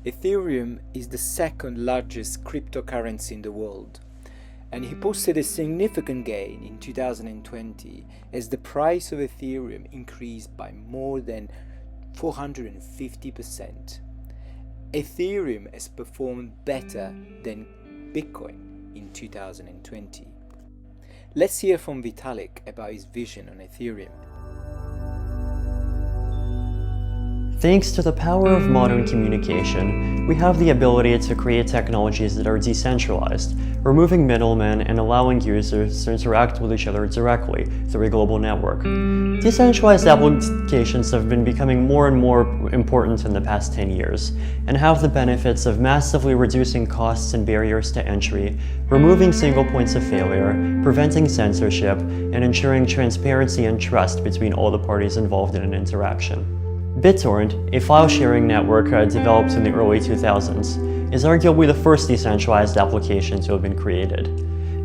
Ethereum is the second largest cryptocurrency in the world, and he posted a significant gain in 2020 as the price of Ethereum increased by more than 450%. Ethereum has performed better than Bitcoin in 2020. Let's hear from Vitalik about his vision on Ethereum. Thanks to the power of modern communication, we have the ability to create technologies that are decentralized, removing middlemen and allowing users to interact with each other directly through a global network. Decentralized applications have been becoming more and more important in the past 10 years, and have the benefits of massively reducing costs and barriers to entry, removing single points of failure, preventing censorship, and ensuring transparency and trust between all the parties involved in an interaction. BitTorrent, a file-sharing network developed in the early 2000s, is arguably the first decentralized application to have been created.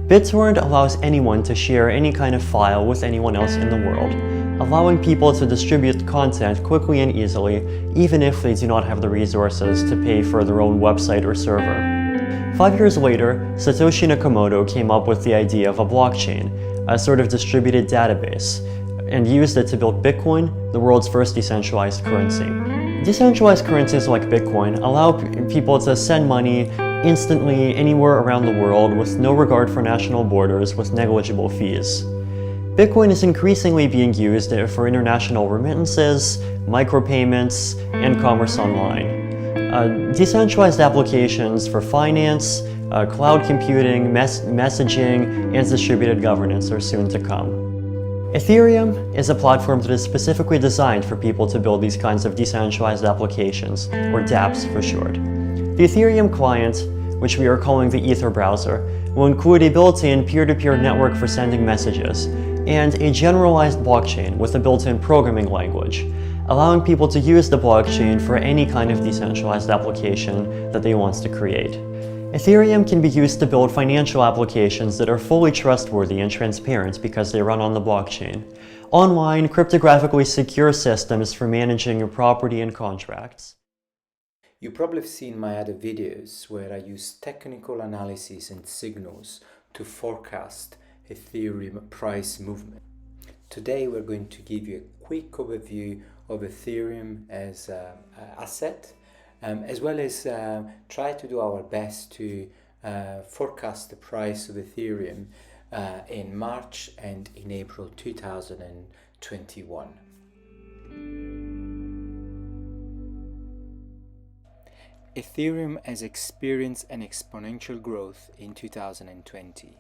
BitTorrent allows anyone to share any kind of file with anyone else in the world, allowing people to distribute content quickly and easily, even if they do not have the resources to pay for their own website or server. 5 years later, Satoshi Nakamoto came up with the idea of a blockchain, a sort of distributed database, and used it to build Bitcoin, the world's first decentralized currency. Decentralized currencies like Bitcoin allow people to send money instantly anywhere around the world with no regard for national borders with negligible fees. Bitcoin is increasingly being used for international remittances, micropayments, and commerce online. Decentralized applications for finance, cloud computing, messaging, and distributed governance are soon to come. Ethereum is a platform that is specifically designed for people to build these kinds of decentralized applications, or dApps for short. The Ethereum client, which we are calling the Ether browser, will include a built-in peer-to-peer network for sending messages, and a generalized blockchain with a built-in programming language, allowing people to use the blockchain for any kind of decentralized application that they want to create. Ethereum can be used to build financial applications that are fully trustworthy and transparent because they run on the blockchain. Online, cryptographically secure systems for managing your property and contracts. You probably have seen my other videos where I use technical analysis and signals to forecast Ethereum price movement. Today we're going to give you a quick overview of Ethereum as an asset, as well as try to do our best to forecast the price of Ethereum in March and in April 2021. Ethereum has experienced an exponential growth in 2020.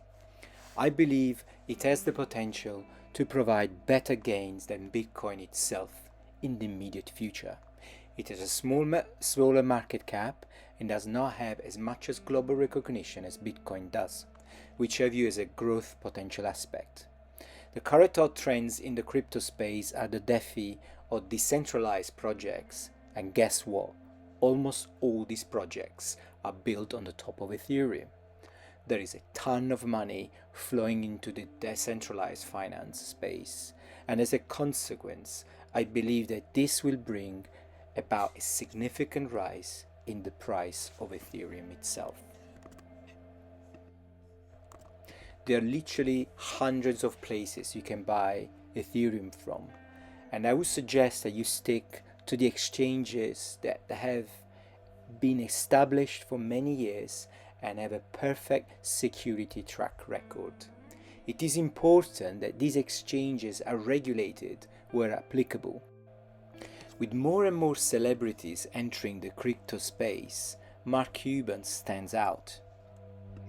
I believe it has the potential to provide better gains than Bitcoin itself in the immediate future. It has a smaller market cap and does not have as much as global recognition as Bitcoin does, which I view as a growth potential aspect. The current hot trends in the crypto space are the DeFi or decentralized projects, and guess what? Almost all these projects are built on the top of Ethereum. There is a ton of money flowing into the decentralized finance space, and as a consequence, I believe that this will bring about a significant rise in the price of Ethereum itself. There are literally hundreds of places you can buy Ethereum from, and I would suggest that you stick to the exchanges that have been established for many years and have a perfect security track record. It is important that these exchanges are regulated where applicable. With more and more celebrities entering the crypto space, Mark Cuban stands out.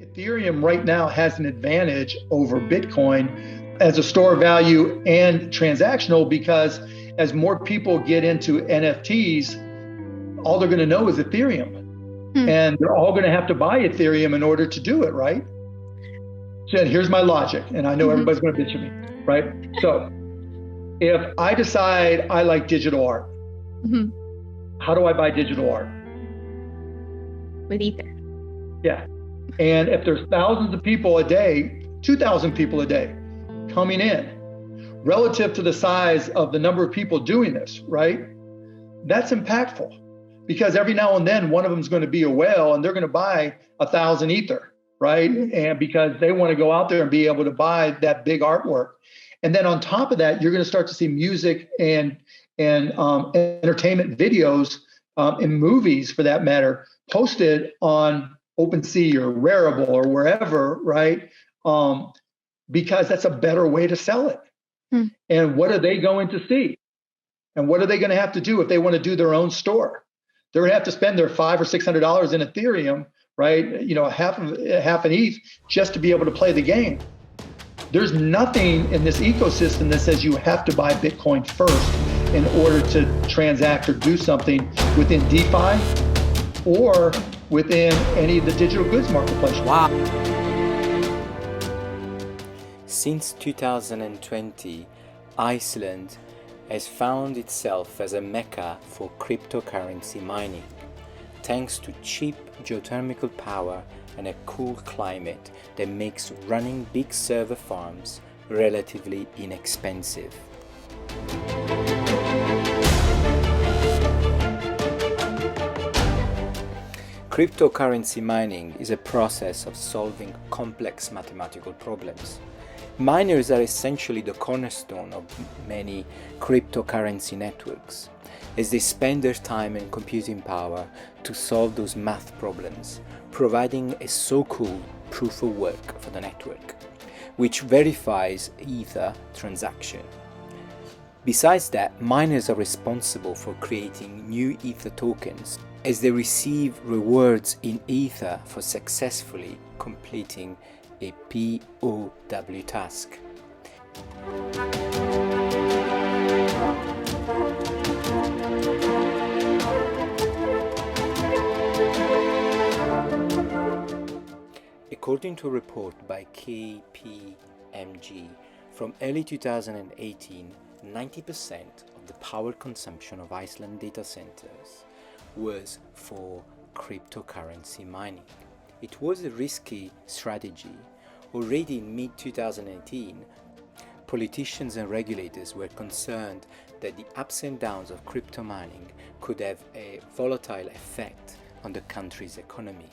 Ethereum right now has an advantage over Bitcoin as a store of value and transactional, because as more people get into NFTs, all they're going to know is Ethereum. And they're all going to have to buy Ethereum in order to do it, right? So here's my logic, and I know everybody's going to bitch at me, right? So if I decide I like digital art, how do I buy digital art? With Ether. Yeah. And if there's thousands of people a day, 2,000 people a day coming in, relative to the size of the number of people doing this, right? That's impactful. because every now and then one of them is going to be a whale and they're going to buy 1,000 Ether, right? And because they want to go out there and be able to buy that big artwork. And then on top of that, you're going to start to see music and entertainment videos and movies, for that matter, posted on OpenSea or Rarible or wherever, right? Because that's a better way to sell it. And what are they going to see? And what are they going to have to do if they want to do their own store? They're going to have to spend their $500 or $600 in Ethereum, right? You know, half an ETH just to be able to play the game. There's nothing in this ecosystem that says you have to buy Bitcoin first in order to transact or do something within DeFi or within any of the digital goods marketplace. Wow. Since 2020, Iceland has found itself as a mecca for cryptocurrency mining, thanks to cheap geothermal power and a cool climate that makes running big server farms relatively inexpensive. Cryptocurrency mining is a process of solving complex mathematical problems. Miners are essentially the cornerstone of many cryptocurrency networks, as they spend their time and computing power to solve those math problems, providing a so-called proof of work for the network, which verifies Ether transaction. Besides that, miners are responsible for creating new Ether tokens, as they receive rewards in Ether for successfully completing a POW task. According to a report by KPMG, from early 2018, 90% of the power consumption of Iceland data centers was for cryptocurrency mining. It was a risky strategy. Already in mid-2018, politicians and regulators were concerned that the ups and downs of crypto mining could have a volatile effect on the country's economy.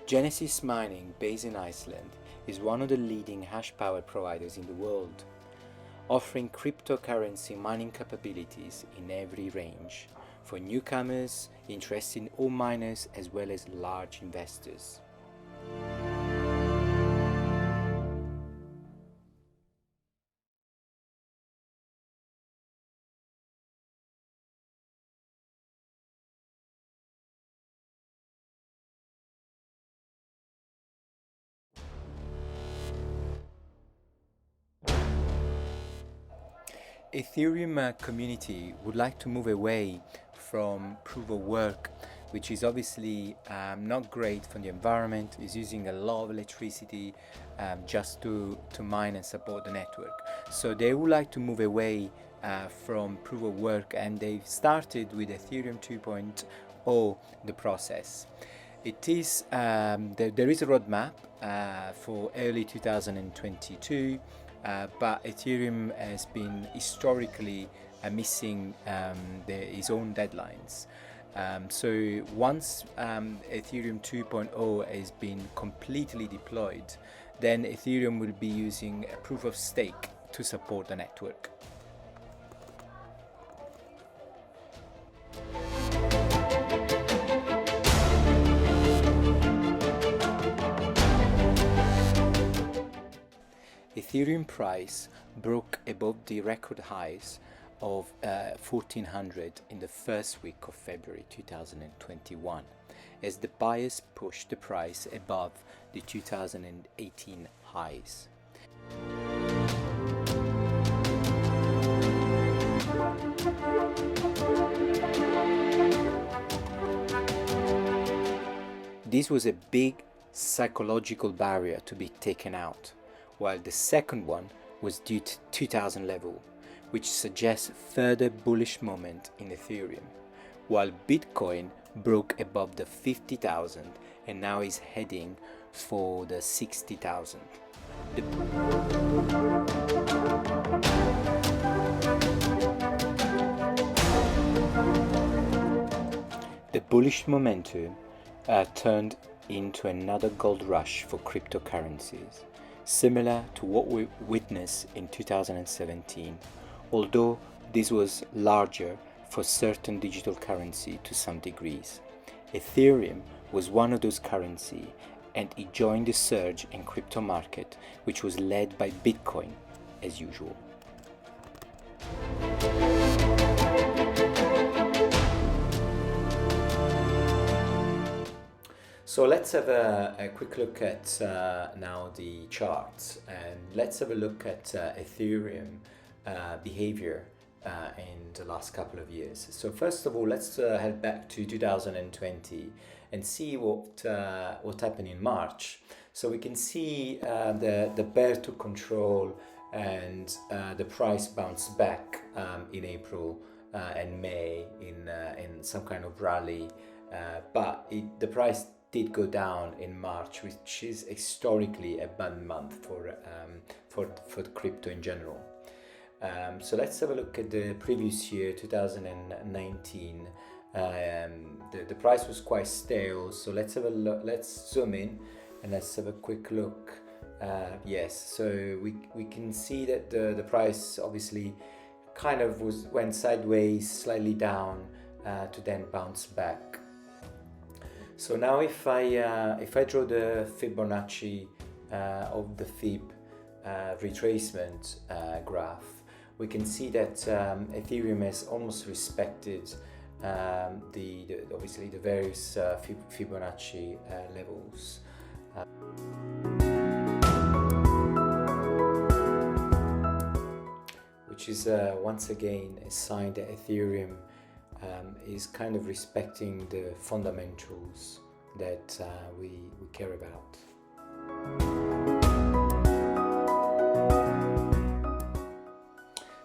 Genesis Mining, based in Iceland, is one of the leading hash power providers in the world, offering cryptocurrency mining capabilities in every range for newcomers, interested in all miners, as well as large investors. Ethereum community would like to move away from proof of work, which is obviously not great for the environment, is using a lot of electricity just to mine and support the network. So they would like to move away from proof of work, and they've started with Ethereum 2.0 the process. It is there is a roadmap for early 2022. But Ethereum has been historically missing its own deadlines. So once Ethereum 2.0 has been completely deployed, then Ethereum will be using a proof of stake to support the network. Ethereum price broke above the record highs of 1400 in the first week of February 2021, as the buyers pushed the price above the 2018 highs. This was a big psychological barrier to be taken out, while the second one was due to 2000 level, which suggests further bullish moment in Ethereum, while Bitcoin broke above the 50,000 and now is heading for the 60,000. The bullish momentum turned into another gold rush for cryptocurrencies, similar to what we witnessed in 2017, although this was larger for certain digital currency to some degrees. Ethereum was one of those currency, and it joined the surge in crypto market, which was led by Bitcoin as usual. So let's have a quick look at now the charts, and let's have a look at Ethereum behavior in the last couple of years. So first of all, let's head back to 2020 and see what happened in March. So we can see the bear took control, and the price bounced back in April and May in some kind of rally, but the price did go down in March, which is historically a bad month for crypto in general. So let's have a look at the previous year, 2019. The price was quite stale, so let's have a look. Let's zoom in and let's have a quick look. Yes, so we can see that the price obviously kind of went sideways, slightly down, to then bounce back. So now if I draw the Fibonacci of the Fib retracement graph, we can see that Ethereum has almost respected obviously the various Fibonacci levels. Which is once again a sign that Ethereum is kind of respecting the fundamentals that we care about.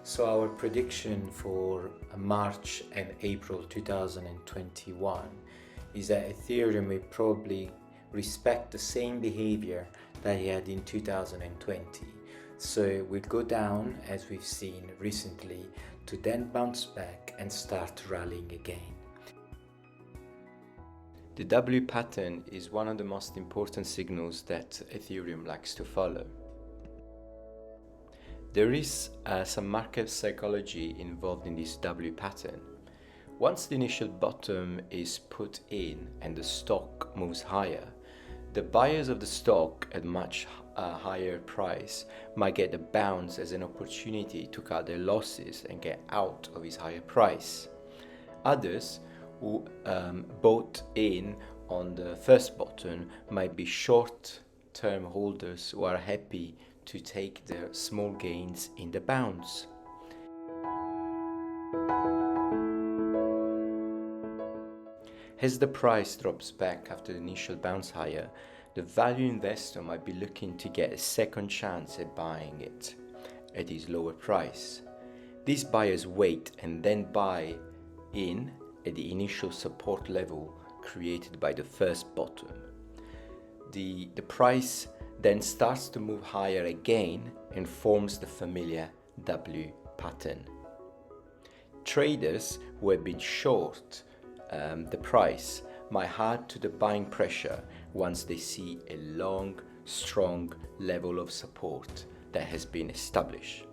So our prediction for March and April 2021 is that Ethereum will probably respect the same behavior that it had in 2020. So we'll go down, as we've seen recently, to then bounce back and start rallying again. The W pattern is one of the most important signals that Ethereum likes to follow. There is some market psychology involved in this W pattern. Once the initial bottom is put in and the stock moves higher, the buyers of the stock at much higher price might get a bounce as an opportunity to cut their losses and get out of his higher price. Others who bought in on the first bottom might be short-term holders who are happy to take their small gains in the bounce. As the price drops back after the initial bounce higher, the value investor might be looking to get a second chance at buying it at its lower price. These buyers wait and then buy in at the initial support level created by the first bottom. The price then starts to move higher again and forms the familiar W pattern. Traders who have been short the price might add to the buying pressure once they see a long, strong level of support that has been established.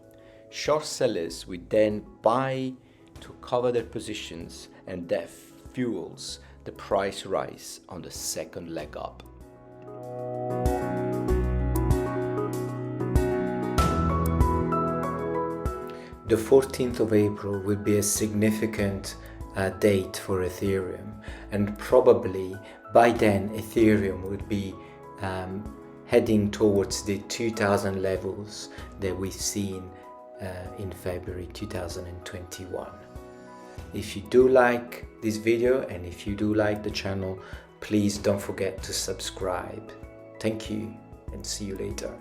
Short sellers will then buy to cover their positions, and that fuels the price rise on the second leg up. The 14th of April will be a significant date for Ethereum, and probably by then Ethereum would be heading towards the 2000 levels that we've seen in February 2021. If you do like this video and if you do like the channel, please don't forget to subscribe. Thank you and see you later.